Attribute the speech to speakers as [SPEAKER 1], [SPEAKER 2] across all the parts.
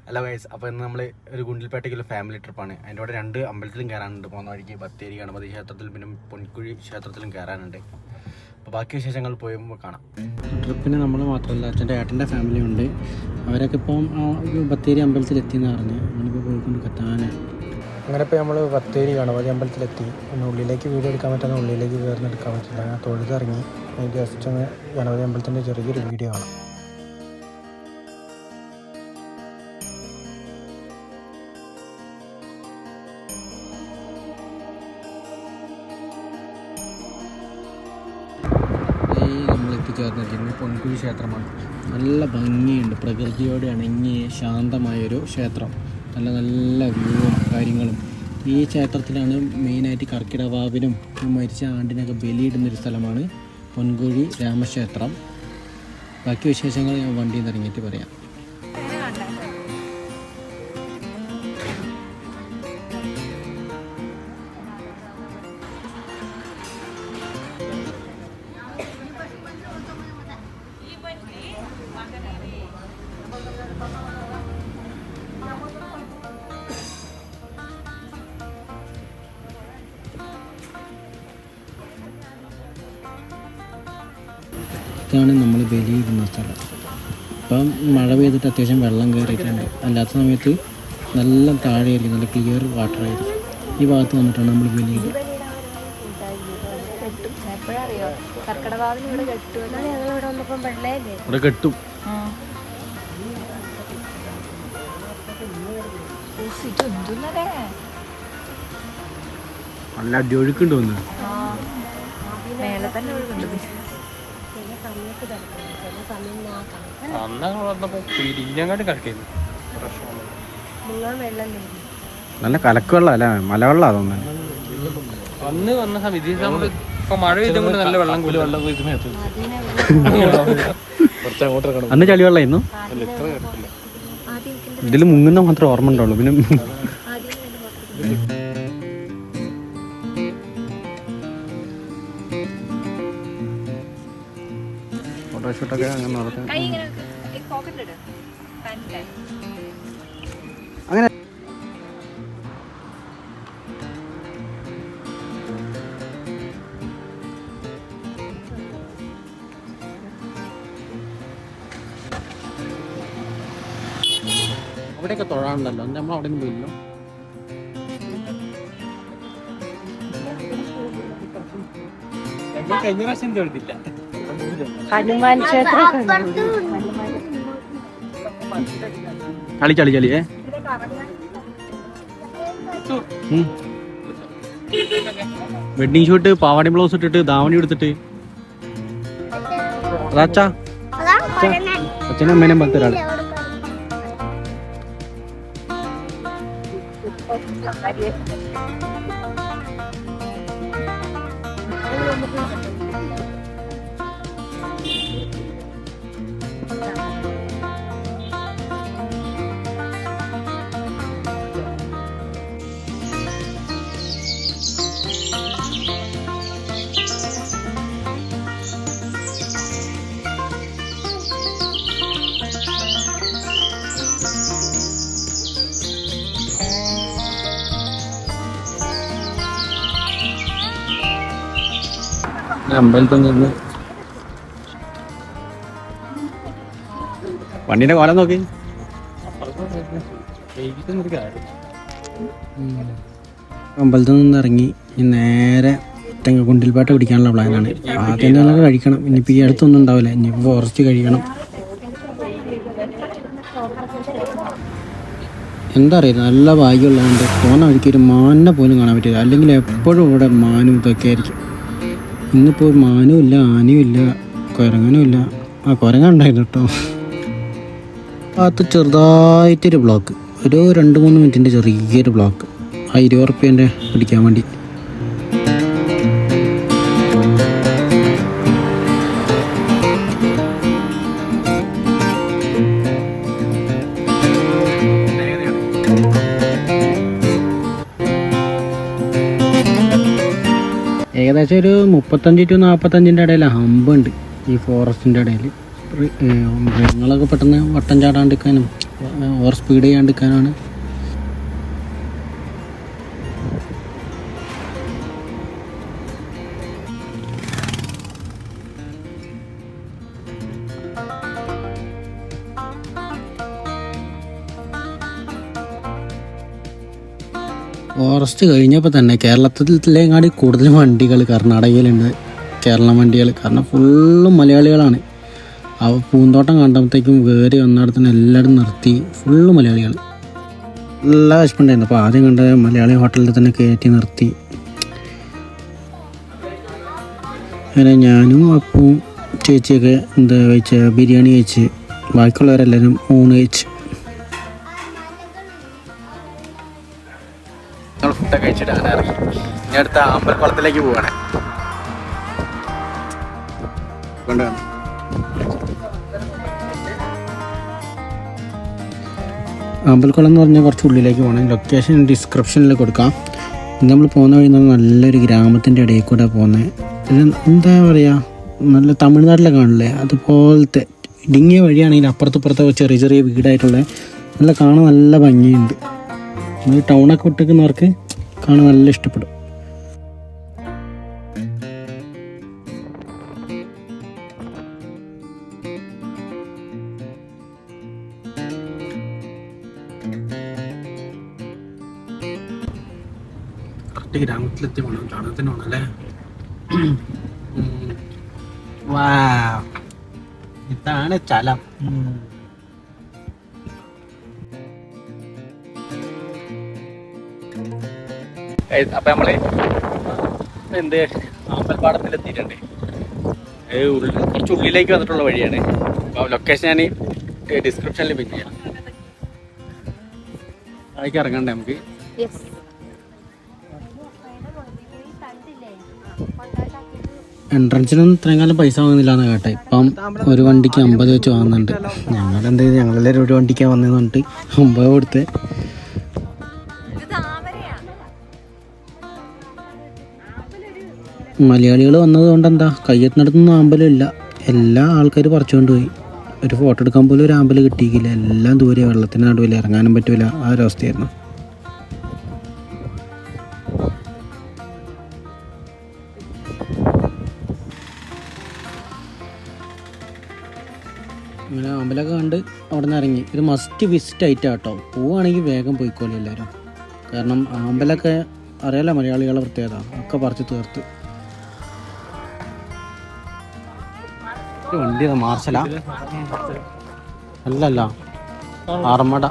[SPEAKER 1] Hello guys, അപ്പോൾ ഇന്ന് നമ്മൾ ഒരു ഗുണ്ടിൽപേട്ടയ്ക്കുള്ള ഫാമിലി ട്രിപ്പാണ്. അതിൻ്റെ കൂടെ 2 അമ്പലത്തിലും കയറാനുണ്ട്. പോകുന്ന വഴിക്ക് ബത്തേരി ഗണപതി ക്ഷേത്രത്തിലും പിന്നെ പൊൻകുഴി ക്ഷേത്രത്തിലും കയറാനുണ്ട്. അപ്പോൾ ബാക്കി വിശേഷങ്ങൾ പോയുമ്പോൾ കാണാം. ട്രിപ്പിന് നമ്മൾ മാത്രമല്ല, അച്ഛൻ്റെ ഏട്ടൻ്റെ ഫാമിലി ഉണ്ട്. അവരൊക്കെ ഇപ്പം ബത്തേരി അമ്പലത്തിലെത്തിയെന്ന് പറഞ്ഞ് നമ്മളിപ്പോൾ പോയിക്കൊണ്ട് കത്താനാണ്. അങ്ങനെ ഇപ്പോൾ നമ്മൾ ബത്തേരി ഗണപതി അമ്പലത്തിലെത്തി. പിന്നെ ഉള്ളിലേക്ക് വീഡിയോ എടുക്കാൻ പറ്റുന്ന ഉള്ളിലേക്ക് കയറുന്നെടുക്കാൻ പറ്റില്ല. ഞാൻ തൊഴുതിറങ്ങി ജസ്റ്റ് ഒന്ന് ഗണപതി അമ്പലത്തിൻ്റെ ചെറിയൊരു വീഡിയോ ആണ്. ചേർന്നിരിക്കുന്നത് പൊൻകുഴി ക്ഷേത്രമാണ്. നല്ല ഭംഗിയുണ്ട്, പ്രകൃതിയോട് ഇണങ്ങിയ ശാന്തമായൊരു ക്ഷേത്രം. നല്ല വ്യൂവും കാര്യങ്ങളും. ഈ ക്ഷേത്രത്തിലാണ് മെയിനായിട്ട് കർക്കിടവാവിനും മരിച്ച ആണ്ടിനൊക്കെ ബലിയിടുന്നൊരു സ്ഥലമാണ് പൊൻകുഴി രാമക്ഷേത്രം. ബാക്കി വിശേഷങ്ങൾ ഞാൻ വണ്ടിയിൽ നിന്ന് ഇറങ്ങിയിട്ട് പറയാം. ഇതാണ് നമ്മൾ ബലിയിടുന്ന സ്ഥലം. ഇപ്പം മഴ പെയ്തിട്ട് അത്യാവശ്യം വെള്ളം കയറിയിട്ടുണ്ട്. അല്ലാത്ത സമയത്ത് നല്ല താഴെയായിരിക്കും, നല്ല ക്ലിയർ വാട്ടർ ആയിരിക്കും. ഈ ഭാഗത്ത് വന്നിട്ടാണ് നമ്മൾ ബലിയിടുക. ഇവിടെ കെട്ടും. നല്ല അടിയൊഴുക്കുണ്ട് വന്ന്. നല്ല കലക്കുവെള്ളം അല്ല, മലവെള്ളം. അതൊന്നും
[SPEAKER 2] അന്ന് വന്ന സമയത്ത് ഇപ്പൊ മഴ പെയ്തുകൊണ്ട് നല്ല വെള്ളം
[SPEAKER 1] അന്ന് ചളിവെള്ളമായിരുന്നു. ഇതിൽ മുങ്ങുന്ന മാത്രമേ ഓർമ്മ ഉണ്ടാവുള്ളൂ. പിന്നെ ഫോട്ടോഷൂട്ടൊക്കെ അങ്ങനെ നടത്തും. അങ്ങനെ അവിടെയൊക്കെ തൊഴാനുണ്ടല്ലോ. നമ്മൾ അവിടെ നിന്ന് പോയില്ലോ. കഴിഞ്ഞ പ്രാവശ്യം തൊഴുത്തില്ല.
[SPEAKER 3] ഹനുമാൻ ക്ഷേത്രം
[SPEAKER 1] ചളി വെഡിങ് ഷൂട്ട്, പാവാടി ബ്ലൗസ് ഇട്ടിട്ട് ധാവണി എടുത്തിട്ട് അച്ഛനും അമ്മേനും പത്തൊരാള്. അമ്പലത്തിൽ നിന്ന് വണ്ടിന്റെ കോലം നോക്കി. അമ്പലത്തിൽ നിന്ന് ഇറങ്ങി നേരെ ഗുണ്ടിൽപേട്ട പിടിക്കാനുള്ള പ്ലാനാണ്. ആദ്യം തന്നെ കഴിക്കണം. ഇനിയിപ്പോൾ ഈ അടുത്തൊന്നും ഉണ്ടാവില്ല. ഇനിയിപ്പോൾ ഫോറസ്റ്റ് കഴിക്കണം. എന്താ അറിയില്ല, നല്ല ഭാഗ്യമുള്ളതുകൊണ്ട് പോകുന്ന വഴിക്ക് ഒരു മാനിനെ പോലും കാണാൻ പറ്റില്ല. അല്ലെങ്കിൽ എപ്പോഴും ഇവിടെ മാനും ഇതൊക്കെ ആയിരിക്കും. ഇന്നിപ്പോൾ മാനും ഇല്ല, ആനയും ഇല്ല, കുരങ്ങനും ഇല്ല. കുരങ്ങ ഉണ്ടായിരുന്നു കേട്ടോ. ഭാഗത്ത് ചെറുതായിട്ടൊരു ബ്ലോക്ക്, ഒരു 2-3 മിനിറ്റിൻ്റെ ചെറിയൊരു ബ്ലോക്ക്. 20 ഉറുപ്പ്യൻ്റെ പിടിക്കാൻ വേണ്ടി. ഏകദേശം ഒരു 35 to 45 ഇടയിൽ ഹമ്പുണ്ട് ഈ ഫോറസ്റ്റിൻ്റെ ഇടയിൽ. മൃഗങ്ങളൊക്കെ പെട്ടെന്ന് വട്ടം ചാടാണ്ടിരിക്കാനും ഓവർ സ്പീഡ് ചെയ്യാണ്ടിരിക്കാനാണ്. ഫോറസ്റ്റ് കഴിഞ്ഞപ്പോൾ തന്നെ കേരളത്തിലെങ്ങാടി കൂടുതൽ വണ്ടികൾ കർണാടകയിലുണ്ട്, കേരളം വണ്ടികൾ. കാരണം ഫുള്ളും മലയാളികളാണ്. അവ പൂന്തോട്ടം കണ്ടപ്പോഴത്തേക്കും കയറി വന്നിടത്തിന് എല്ലാവരും നിർത്തി, ഫുള്ള് മലയാളികൾ. എല്ലാ വിശപ്പുണ്ടായിരുന്നു. അപ്പോൾ ആദ്യം കണ്ട മലയാളി ഹോട്ടലിൽ തന്നെ കയറ്റി നിർത്തി. അങ്ങനെ ഞാനും അപ്പവും ചേച്ചിയൊക്കെ കഴിച്ച ബിരിയാണി കഴിച്ച്, ബാക്കിയുള്ളവരെല്ലാവരും ഊണ് കഴിച്ച്. ഞങ്ങൾ ഫുഡൊക്കെ കഴിച്ചിട്ട് അങ്ങനെ ഇറങ്ങി. ഇനി അടുത്ത അമ്പലക്കുളത്തിലേക്ക് പോവാണ്. കൊണ്ടുവന്നു അമ്പലക്കുളം എന്ന് പറഞ്ഞാൽ കുറച്ച് ഉള്ളിലേക്ക് പോകണം. ലൊക്കേഷൻ ഡിസ്ക്രിപ്ഷനിൽ കൊടുക്കാം. നമ്മൾ പോകുന്ന വഴി നല്ലൊരു ഗ്രാമത്തിൻ്റെ ഇടയിൽ കൂടെ പോകുന്നത്. ഇത് എന്താ പറയുക, നല്ല തമിഴ്നാട്ടിലെ കാണില്ലേ അതുപോലത്തെ ഇടുങ്ങിയ വഴിയാണെങ്കിൽ അപ്പുറത്തപ്പുറത്തെ ചെറിയ ചെറിയ വീടായിട്ടുള്ള നല്ല കാണാൻ നല്ല ഭംഗിയുണ്ട്. നമ്മൾ ടൗണൊക്കെ വിട്ടേക്കുന്നവർക്ക് കാണാൻ നല്ല ഇഷ്ടപ്പെടും. കറക്റ്റ് ഗ്രാമത്തിലെത്തി പോകണം, കാണാൻ തന്നെ വേണം അല്ലേ. ഇതാണ് സ്ഥലം. അപ്പം നമ്മൾ അമ്പലപ്പാടത്തിലെത്തിയിട്ടുണ്ട്. കുറച്ച് ഉള്ളിലേക്ക് വന്നിട്ടുള്ള വഴിയാണ്. അപ്പോൾ ലൊക്കേഷൻ ഞാൻ ഡിസ്ക്രിപ്ഷനിൽ പിൻ ചെയ്യാം. അതിലേക്ക് ഇറങ്ങണ്ടേ നമുക്ക്? എൻട്രൻസിനൊന്നും ഇത്രയും കാലം പൈസ വാങ്ങുന്നില്ല എന്ന് കേട്ടെ. ഇപ്പം ഒരു വണ്ടിക്ക് 50 വെച്ച് വാങ്ങുന്നുണ്ട്. ഞങ്ങളെന്ത് ചെയ്ത് ഞങ്ങളെല്ലാവരും ഒരു വണ്ടിക്കാണ് വന്നതെന്ന് പറഞ്ഞിട്ട് 50 കൊടുത്ത്. മലയാളികൾ വന്നതുകൊണ്ട് എന്താ കയ്യെത്തിനടുത്തൊന്നും അമ്പലമില്ല. എല്ലാ ആൾക്കാർ പറിച്ചുകൊണ്ട് പോയി. ഒരു ഫോട്ടോ എടുക്കാൻ പോലും ഒരു അമ്പലം കിട്ടിയില്ല. എല്ലാം ദൂരെ, വെള്ളത്തിന് നടുവില്ല, ഇറങ്ങാനും പറ്റില്ല. ആ ഒരവസ്ഥയായിരുന്നു. അങ്ങനെ അമ്പലമൊക്കെ കണ്ട് അവിടെ നിന്ന് ഇറങ്ങി. ഇത് മസ്റ്റ് വിസിറ്റ് ആയിട്ടാണ് കേട്ടോ. പോവുകയാണെങ്കിൽ വേഗം പോയിക്കോളി എല്ലാവരും. കാരണം അമ്പലമൊക്കെ അറിയാലോ മലയാളികളുടെ പ്രത്യേകത, ഒക്കെ പറിച്ച് തീർത്ത്. വണ്ടി മാർശല അല്ലല്ല, അർമട.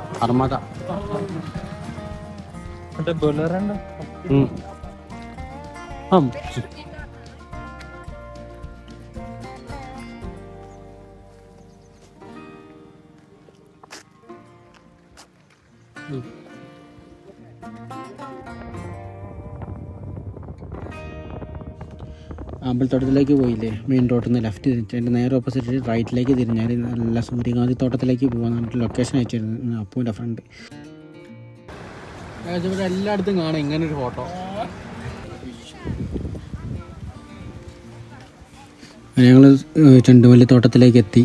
[SPEAKER 1] അമ്പലത്തോട്ടത്തിലേക്ക് പോയില്ലേ, മെയിൻ റോഡിൽ നിന്ന് ലെഫ്റ്റ് തിരിച്ച് അതിൻ്റെ നേരെ ഓപ്പോസിറ്റ് റൈറ്റിലേക്ക് തിരിഞ്ഞാൽ നല്ല സൂര്യകാന്തി തോട്ടത്തിലേക്ക് പോകാൻ പറഞ്ഞിട്ട് ലൊക്കേഷൻ അയച്ചിരുന്നു അപ്പൂൻ്റെ ഫ്രണ്ട്. ഇവിടെ എല്ലായിടത്തും കാണാം ഇങ്ങനൊരു ഫോട്ടോ. ഞങ്ങൾ ചെണ്ടുമല്ലി തോട്ടത്തിലേക്ക് എത്തി.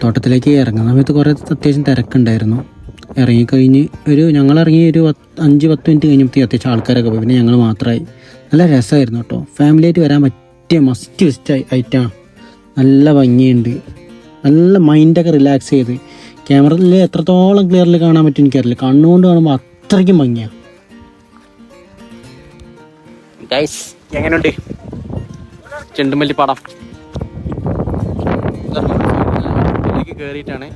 [SPEAKER 1] തോട്ടത്തിലേക്ക് ഇറങ്ങുന്ന സമയത്ത് കുറേ അത്യാവശ്യം തിരക്കുണ്ടായിരുന്നു. ഇറങ്ങിക്കഴിഞ്ഞ് ഞങ്ങളിറങ്ങി ഒരു 5-10 മിനിറ്റ് കഴിഞ്ഞപ്പോഴത്തേക്ക് അത്യാവശ്യം ആൾക്കാരൊക്കെ പോയി. പിന്നെ ഞങ്ങൾ മാത്രമായി. നല്ല രസമായിരുന്നു കേട്ടോ. ഫാമിലിയായിട്ട് വരാൻ പറ്റിയ മസ്റ്റ് വിസിറ്റ് ഐറ്റമാണ്. നല്ല ഭംഗിയുണ്ട്. നല്ല മൈൻഡൊക്കെ റിലാക്സ് ചെയ്ത്. ക്യാമറയിൽ എത്രത്തോളം ക്ലിയറിൽ കാണാൻ പറ്റും എനിക്കറിയില്ല. കണ്ണുകൊണ്ട് കാണുമ്പോൾ അത്രയ്ക്കും ഭംഗിയാണ്. ഗൈസ് എങ്ങനെയുണ്ട് ചെണ്ടുമല്ലി പാടം? ഇതിലേക്ക് കയറിയിട്ടാണ്.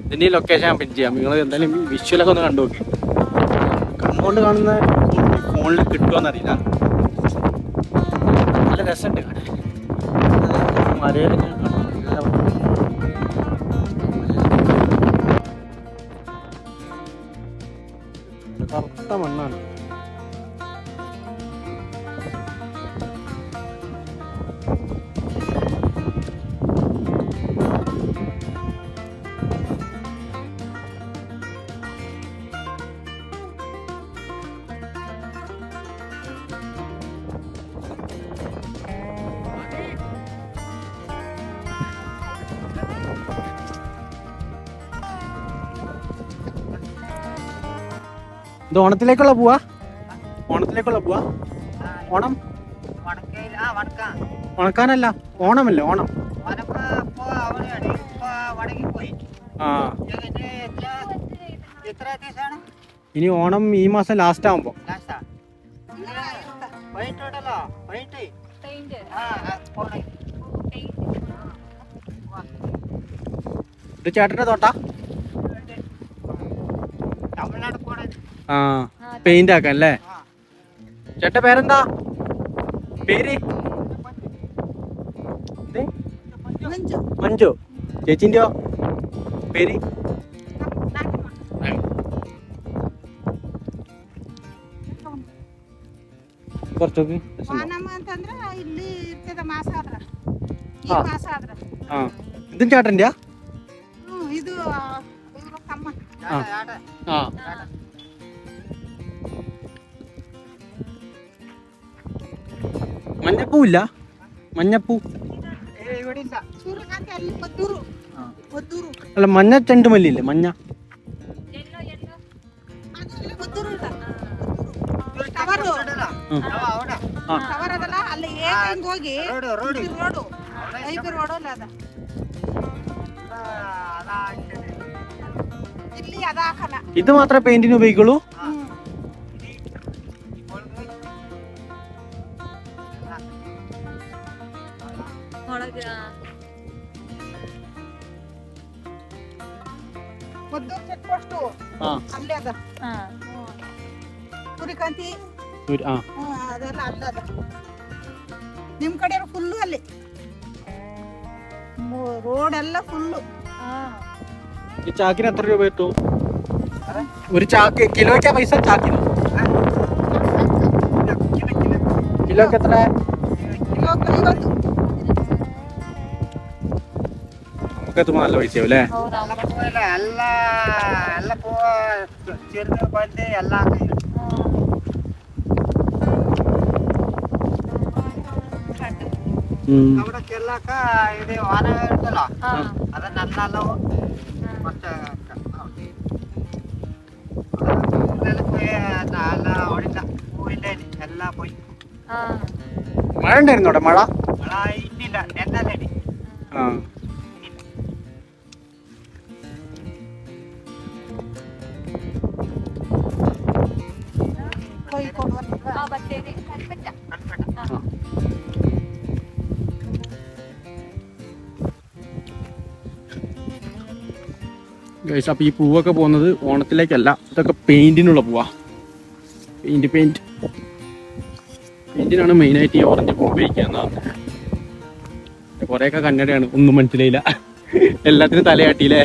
[SPEAKER 1] ഇതിൻ്റെ ഈ ലൊക്കേഷൻ ഞാൻ പിൻ ചെയ്യാം. നിങ്ങൾ എന്തായാലും വിഷ്വലൊക്കെ ഒന്ന് കണ്ടു നോക്കി. കണ്ണുകൊണ്ട് കാണുന്ന ഫോണിൽ കിട്ടുമോയെന്നറിയില്ല. നല്ല രസമുണ്ട് കാണാൻ. മലയിലൊക്കെ കറുത്ത മണ്ണാണ്. ഇത് ഓണത്തിലേക്കുള്ള പോവാ? ഓണത്തിലേക്കുള്ള പോവാ? ഓണം ഉണക്കാനല്ല, ഓണമല്ലേ ഓണം. ആ ഇനി ഓണം ഈ മാസം ലാസ്റ്റ് ആവുമ്പോ. ഇത് ചേട്ടന്റെ തോട്ടാ? ആ പെയിന്റ് ആക്കാൻ അല്ലേ? ചേട്ടന്റെ പേരെന്താ? പേര് മഞ്ജു. ചേച്ചിന്റെയോ പേര്? കുറച്ചൊക്കെ ഇതും ചേട്ടൻ്റെയാ? മഞ്ഞപ്പൂ ഇല്ല? മഞ്ഞപ്പൂ അല്ല, മഞ്ഞ ചെണ്ടുമല്ലിയില്ലേ? മഞ്ഞ ഇത് മാത്രമേ പെയിന്റിന് ഉപയോഗിക്കുള്ളൂ?
[SPEAKER 4] ನಿಮ್ ಕಡೆ ಫುಲ್ಲು ಅಲ್ಲಿ ರೋಡ್ ಎಲ್ಲ ಫುಲ್ಲು.
[SPEAKER 1] ഈ ചാക്കിന് എത്ര രൂപ കിട്ടും? ഒരു ചാക്ക് കിലോയ്ക്കാ പൈസ? ചാക്കിന് കിലോക്ക് എത്ര? നമുക്കത് നല്ല പൈസയാവും അല്ലേ?
[SPEAKER 5] അവിടെ ചെല്ലാക്ക ഇത് വാന ഉണ്ടല്ലോ, അത് നല്ല എല്ലാം പോയി.
[SPEAKER 1] മഴ ഉണ്ടായിരുന്നു അവിടെ? മഴ
[SPEAKER 5] ഇന്നില്ല, എന്നല്ലേ.
[SPEAKER 1] ഗൈസ്, അപ്പോൾ ഈ പൂവൊക്കെ പോകുന്നത് ഓണത്തിലേക്കല്ല, ഇതൊക്കെ പെയിന്റിനുള്ള പൂവാ. പെയിന്റിനാണ് മെയിനായിട്ട് ഈ ഓറഞ്ച് പൂ ഉപയോഗിക്കുക. കുറേയൊക്കെ കന്നഡയാണ്, ഒന്നും മനസ്സിലായില്ല. എല്ലാത്തിനും തലയാട്ടിയില്ലേ?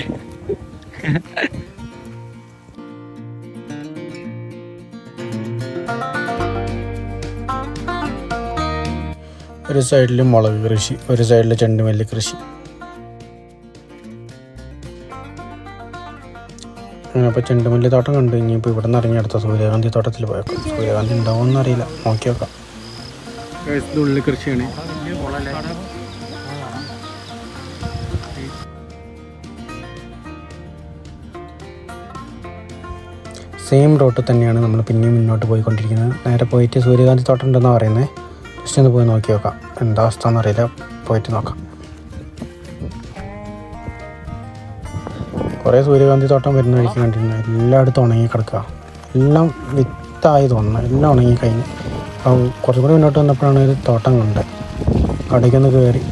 [SPEAKER 1] ഒരു സൈഡിൽ മുളക് കൃഷി, ഒരു സൈഡിൽ ചെണ്ടുമല്ലി കൃഷി. അപ്പോൾ ചെണ്ടുമല്ലി തോട്ടം കണ്ടു. ഇനിയിപ്പോൾ ഇവിടെ നിന്ന് ഇറങ്ങി അടുത്ത സൂര്യകാന്തി തോട്ടത്തിൽ പോയേക്കാം. സൂര്യകാന്തി ഉണ്ടാവുമെന്ന് അറിയില്ല, നോക്കി നോക്കാം. ഉള്ളിൽ കൃഷിയാണ്. സെയിം റോട്ടിൽ തന്നെയാണ് നമ്മൾ പിന്നെയും മുന്നോട്ട് പോയിക്കൊണ്ടിരിക്കുന്നത്. നേരെ പോയിട്ട് സൂര്യകാന്തി തോട്ടം ഉണ്ടെന്നാണ് പറയുന്നത്. ജസ്റ്റ് ഒന്ന് പോയി നോക്കി നോക്കാം, എന്താ അവസ്ഥ എന്നറിയില്ല. പോയിട്ട് നോക്കാം. കുറേ സൂര്യകാന്തി തോട്ടം വരുന്ന വഴിക്ക് കണ്ടിട്ടുണ്ട്. എല്ലായിടത്തും ഉണങ്ങി കിടക്കുക, എല്ലാം വിത്തായി തോന്നുന്നു, എല്ലാം ഉണങ്ങി കഴിഞ്ഞ്. അപ്പോൾ കുറച്ചും കൂടി മുന്നോട്ട് വന്നപ്പോഴാണ് ഒരു തോട്ടം കണ്ടത്. അവിടേക്കൊന്ന് കയറി.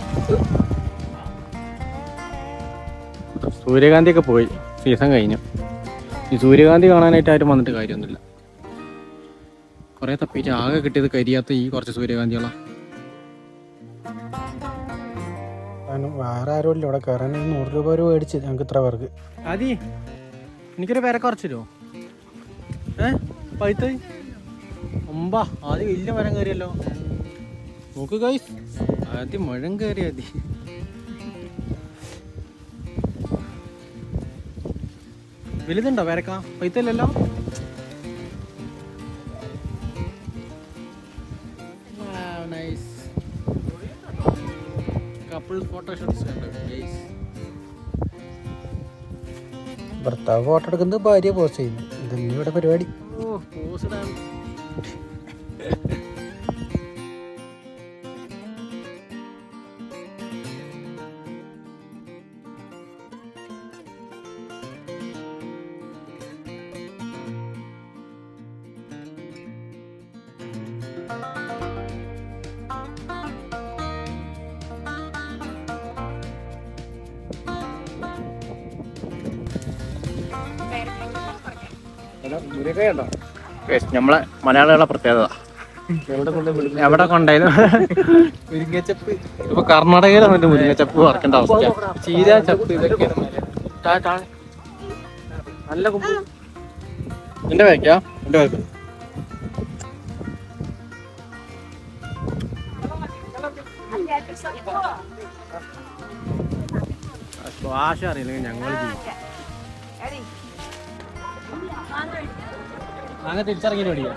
[SPEAKER 1] സൂര്യകാന്തിയൊക്കെ പോയി, സീസൺ കഴിഞ്ഞു. ഈ സൂര്യകാന്തി കാണാനായിട്ട് ആരും വന്നിട്ട് കാര്യമൊന്നുമില്ല. കുറേ തപ്പിയിട്ട് ആകെ കിട്ടിയത് കരിയാത്ത ഈ കുറച്ച് സൂര്യകാന്തികളാണ്. വേറെ ആരും ഇല്ല ഇവിടെ കയറാൻ. 100 രൂപ ഒരു മേടിച്ച് ഞങ്ങൾക്ക് ഇത്ര പേർക്ക്. ആദി, എനിക്കൊരു പേരെ കുറച്ച് തരുമോ? പഴുത്ത് ഒമ്പാ. ആദ്യം വലിയ മരം കയറിയല്ലോ. നോക്ക് ഗൈസ്, ആദ്യം മഴം കയറി. ആദ്യം വലുതുണ്ടോ പേരക്ക? പഴുത്തല്ലോ. നൈസ് കപ്പിൾ ഫോട്ടോഷൂട്ട്സ് കണ്ടോ ഗൈസ്? ഭർത്താവ് ഫോട്ടോ എടുക്കുന്നത്, ഭാര്യ പോസ്റ്റ് ചെയ്യുന്നു. ഇതന്നെ ഇവിടെ പരിപാടി. നമ്മളെ മലയാളികളുടെ പ്രത്യേകത എവിടെ കൊണ്ടായാലും
[SPEAKER 2] മുരിങ്ങച്ചപ്പ്
[SPEAKER 1] ഇപ്പൊ കർണാടകയിൽ വന്നിട്ട് മുരിങ്ങച്ചപ്പ് വറക്കേണ്ട അവസ്ഥ.
[SPEAKER 2] ചീര ചപ്പ് ഇതൊക്കെയാണ് നല്ല കുമ്പ്.
[SPEAKER 1] എന്റെ വേക്കാ എന്റെ വേക്ക ഭാഷ അറിയില്ലെങ്കിൽ ഞങ്ങൾ അങ്ങനെ തിരിച്ചിറങ്ങി പഠിക്കാം.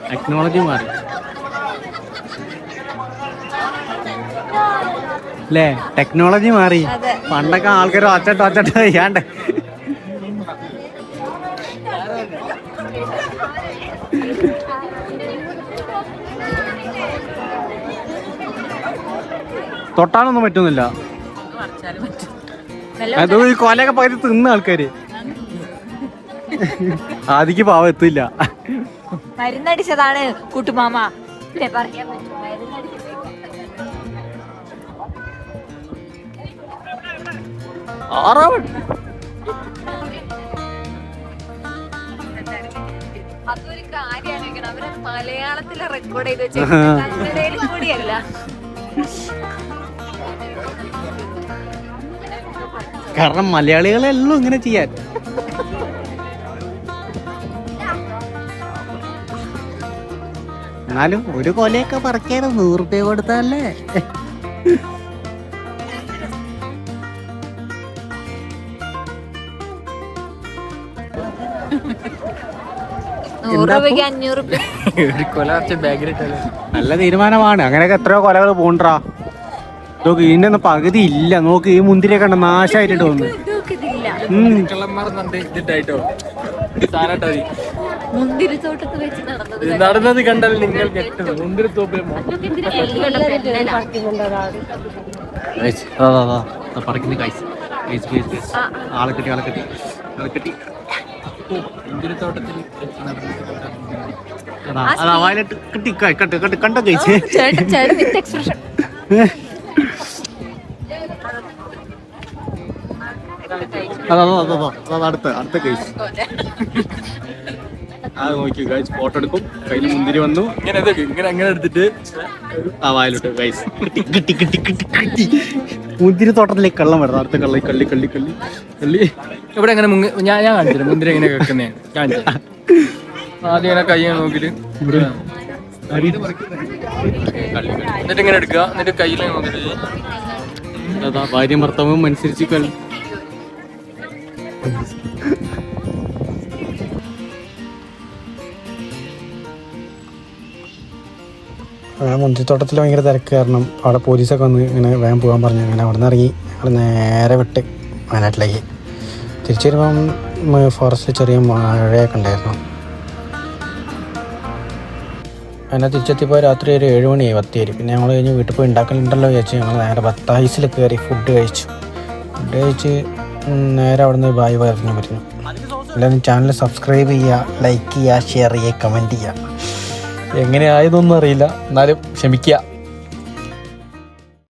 [SPEAKER 1] ടെക്നോളജി മാറി അല്ലേ? ടെക്നോളജി മാറി. പണ്ടൊക്കെ ആൾക്കാർ ഒച്ചട്ട് ചെയ്യാണ്ട് തൊട്ടാനൊന്നും പറ്റുന്നില്ല. അത് ഈ കൊലയൊക്കെ പകുതി തിന്ന ആൾക്കാര് ആദിക്ക് പാവം എത്തില്ല.
[SPEAKER 3] മരുന്നടിച്ചതാണ് കൂട്ടുമാമ. അതൊരു കാര്യമാണ്. അവരത് മലയാളത്തില് റെക്കോർഡ് ചെയ്ത് വെച്ചാൽ കൂടിയല്ല.
[SPEAKER 1] കാരണം മലയാളികളെല്ലാം ഇങ്ങനെ ചെയ്യാൻ. എന്നാലും ഒരു കൊലയൊക്കെ പറിക്കാൻ 100 രൂപ കൊടുത്താലേ. നല്ല തീരുമാനമാണ്. അങ്ങനെയൊക്കെ എത്രയോ കൊലകൾ പോണ്ടാ. നോക്ക് ഇതിന്റെ ഒന്നും പകുതി ഇല്ല. നോക്ക് ഈ മുന്തിരിയൊക്കെ കണ്ട നാശമായിട്ടുണ്ട് തോന്നുന്നു.
[SPEAKER 2] നടന്നത് കണ്ടാൽ നിങ്ങൾ മുന്തിരിത്തോപ്പിൽ
[SPEAKER 1] ആളെ കിട്ടി
[SPEAKER 2] മുന്തിരിത്തോട്ടത്തിൽ
[SPEAKER 1] കണ്ടോ കഴിച്ച് അടുത്ത കേസ് അത് നോക്കി ഗൈസ്. ഫോട്ടോ എടുക്കും. കയ്യിൽ മുന്തിരി വന്നു.
[SPEAKER 2] ഇങ്ങനെ എടുത്തിട്ട്
[SPEAKER 1] ആ വായിലോട്ട് ഗൈസ്. കിട്ടി മുന്തിരി തോട്ടത്തിലേക്ക് കള്ളം വരുന്നത്. അടുത്ത കള്ളി
[SPEAKER 2] ഇവിടെ എങ്ങനെ ഞാൻ കാണിച്ചില്ല മുന്തിരി എങ്ങനെ വെക്കുന്നേ. ആദ്യം ഇങ്ങനെ കൈ നോക്കിട്ട് എന്നിട്ട് ഇങ്ങനെ എടുക്കുക. എന്നിട്ട് കയ്യിൽ നോക്കിട്ട്
[SPEAKER 1] ഭാര്യ ഭർത്താവും അനുസരിച്ച് മുന്തിരിത്തോട്ടത്തിൽ ഭയങ്കര തിരക്ക് കാരണം അവിടെ പോലീസൊക്കെ വന്ന് ഇങ്ങനെ വേഗം പോകാൻ പറഞ്ഞു. അങ്ങനെ അവിടെ നിന്ന് ഇറങ്ങി അവിടെ നേരെ വിട്ട് വയനാട്ടിലേക്ക് തിരിച്ചു വരുമ്പം ഫോറസ്റ്റിൽ ചെറിയ മഴയൊക്കെ ഉണ്ടായിരുന്നു. അങ്ങനെ തിരിച്ചെത്തിയപ്പോൾ രാത്രി ഒരു 7 മണിയായി ബത്തേരി. പിന്നെ ഞങ്ങൾ കഴിഞ്ഞ് വീട്ടിൽ പോയി ഉണ്ടാക്കലുണ്ടല്ലോ വിചാരിച്ച് ഞങ്ങൾ നേരെ ബത്തായിസിൽ കയറി ഫുഡ് കഴിച്ച് നേരെ അവിടെ നിന്ന് ബായ് പറഞ്ഞു. എല്ലാവരും ചാനൽ സബ്സ്ക്രൈബ് ചെയ്യുക, ലൈക്ക് ചെയ്യുക, ഷെയർ ചെയ്യുക, കമൻറ്റ് ചെയ്യുക. എങ്ങനെയായതൊന്നും അറിയില്ല, എന്നാലും ക്ഷമിക്കുക.